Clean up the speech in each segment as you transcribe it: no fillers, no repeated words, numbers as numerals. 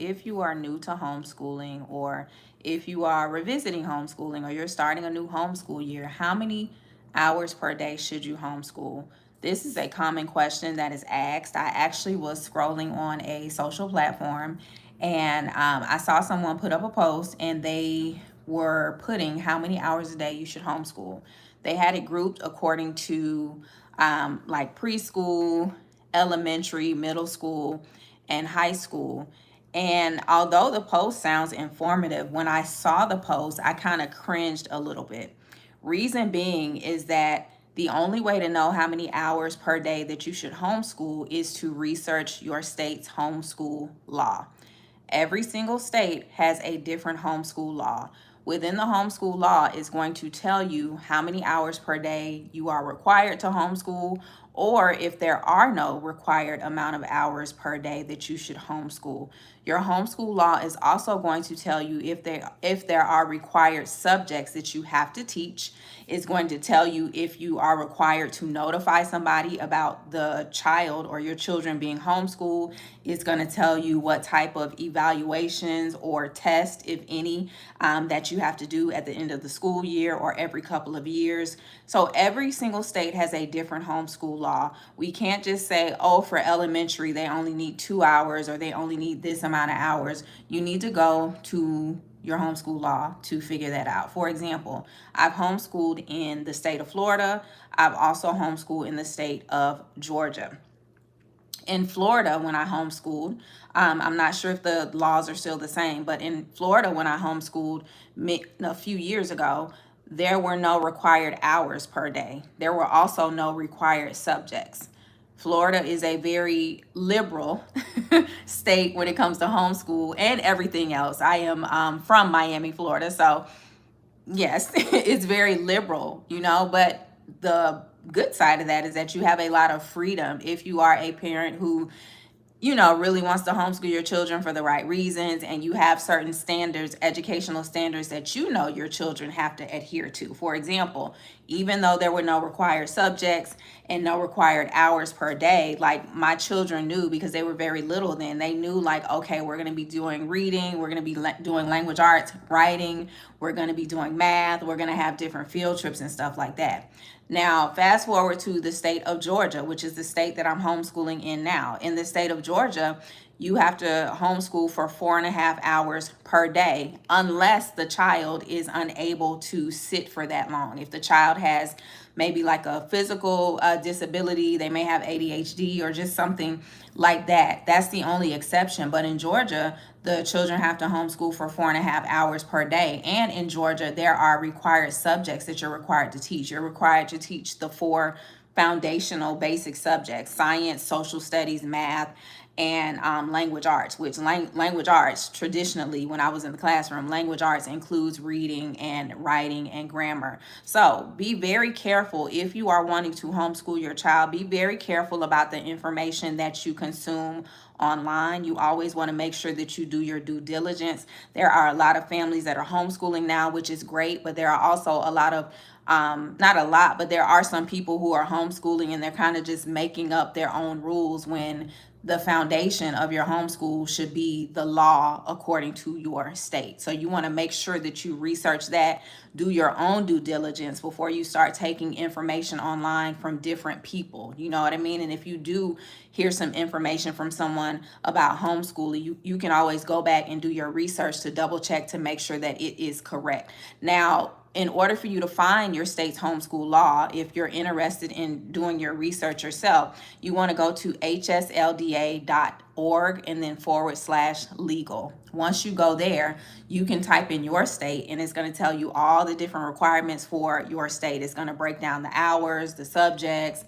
if you are new to homeschooling, or if you are revisiting homeschooling, or you're starting a new homeschool year, how many hours per day should you homeschool? This is a common question that is asked. I actually was scrolling on a social platform, and I saw someone put up a post, and they were putting how many hours a day you should homeschool. They had it grouped according to like preschool, elementary, middle school, and high school. And although the post sounds informative, when I saw the post, I kind of cringed a little bit. Reason being is that the only way to know how many hours per day that you should homeschool is to research your state's homeschool law. Every single state has a different homeschool law. Within the homeschool law is going to tell you how many hours per day you are required to homeschool, or if there are no required amount of hours per day that you should homeschool. Your homeschool law is also going to tell you if there are required subjects that you have to teach. It's going to tell you if you are required to notify somebody about the child or your children being homeschooled. It's going to tell you what type of evaluations or tests, if any, that you have to do at the end of the school year or every couple of years. So every single state has a different homeschool law. We can't just say, oh, for elementary, they only need 2 hours or they only need this amount of hours. You need to go to your homeschool law to figure that out. For example, I've homeschooled in the state of Florida. I've also homeschooled in the state of Georgia. In Florida, when I homeschooled, I'm not sure if the laws are still the same, but in Florida, when I homeschooled a few years ago, there were no required hours per day. There were also no required subjects. Florida is a very liberal state when it comes to homeschool and everything else. I am from Miami, Florida, so yes, it's very liberal, but the good side of that is that you have a lot of freedom if you are a parent who really wants to homeschool your children for the right reasons, and you have certain standards, educational standards that your children have to adhere to. For example, even though there were no required subjects and no required hours per day, like my children knew, because they were very little then, they knew like, okay, we're going to be doing reading, we're going to be doing language arts, writing, we're going to be doing math, we're going to have different field trips and stuff like that. Now, fast forward to the state of Georgia, which is the state that I'm homeschooling in now. In the state of Georgia, you have to homeschool for 4.5 hours per day unless the child is unable to sit for that long. If the child has maybe like a physical disability, they may have ADHD or just something like that. That's the only exception. But in Georgia, the children have to homeschool for 4.5 hours per day. And in Georgia, there are required subjects that you're required to teach. You're required to teach the 4 foundational basic subjects: science, social studies, math, and language arts, which language arts, traditionally, when I was in the classroom, language arts includes reading and writing and grammar. So be very careful if you are wanting to homeschool your child. Be very careful about the information that you consume online. You always want to make sure that you do your due diligence. There are a lot of families that are homeschooling now, which is great, but there are also a lot of not a lot, but there are some people who are homeschooling and they're kind of just making up their own rules when the foundation of your homeschool should be the law according to your state. So you want to make sure that you research that, do your own due diligence before you start taking information online from different people. You know what I mean? And if you do hear some information from someone about homeschooling, you can always go back and do your research to double check to make sure that it is correct. Now, in order for you to find your state's homeschool law, if you're interested in doing your research yourself, you want to go to hslda.org and then /legal. Once you go there, you can type in your state and it's going to tell you all the different requirements for your state. It's going to break down the hours, the subjects,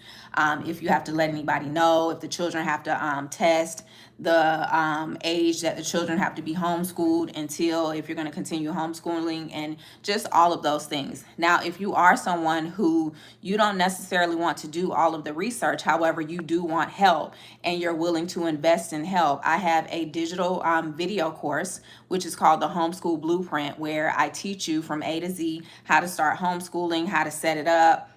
if you have to let anybody know, if the children have to test, the age that the children have to be homeschooled until, if you're going to continue homeschooling, and just all of those things. Now, if you are someone who you don't necessarily want to do all of the research, however, you do want help and you're willing to invest in help, I have a digital video course, which is called the Homeschool Blueprint, where I teach you from A to Z how to start homeschooling, how to set it up,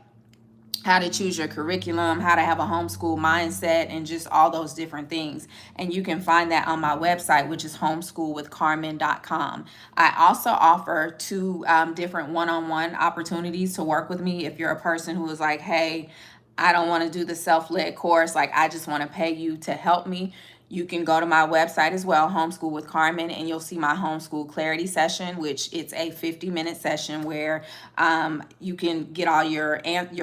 how to choose your curriculum, how to have a homeschool mindset, and just all those different things. And you can find that on my website, which is homeschoolwithcarmen.com. I also offer two different one-on-one opportunities to work with me. If you're a person who is like, hey, I don't want to do the self-led course, like I just want to pay you to help me, you can go to my website as well, Homeschool with Carmen, and you'll see my homeschool clarity session, which it's a 50-minute session where you can get all your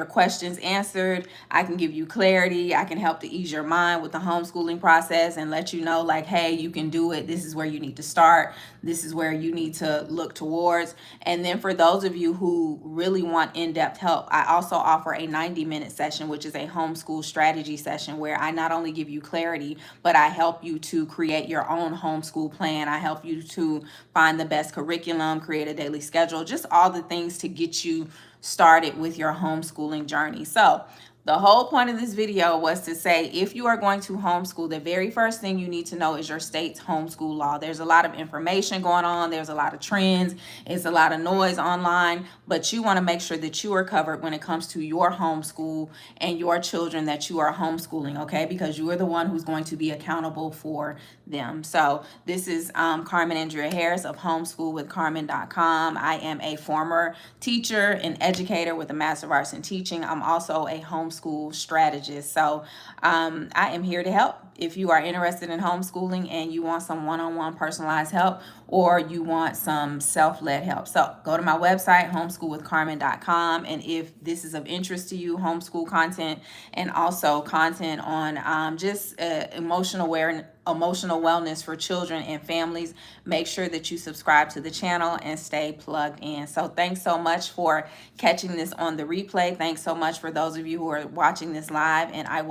questions answered. I can give you clarity. I can help to ease your mind with the homeschooling process and let you know, like, hey, you can do it. This is where you need to start. This is where you need to look towards. And then for those of you who really want in-depth help, I also offer a 90-minute session, which is a homeschool strategy session where I not only give you clarity, but I help you to create your own homeschool plan. I help you to find the best curriculum, create a daily schedule, just all the things to get you started with your homeschooling journey. So the whole point of this video was to say, if you are going to homeschool, the very first thing you need to know is your state's homeschool law. There's a lot of information going on. There's a lot of trends. It's a lot of noise online, but you want to make sure that you are covered when it comes to your homeschool and your children that you are homeschooling, okay? Because you are the one who's going to be accountable for them. So this is Carmen Andrea Harris of homeschoolwithcarmen.com. I am a former teacher and educator with a Master of Arts in Teaching. I'm also a homeschool strategist. So I am here to help. If you are interested in homeschooling and you want some one-on-one personalized help, or you want some self-led help, so go to my website, homeschoolwithcarmen.com. And if this is of interest to you, homeschool content and also content on just emotional wellness for children and families, make sure that you subscribe to the channel and stay plugged in. So thanks so much for catching this on the replay. Thanks so much for those of you who are watching this live, and I will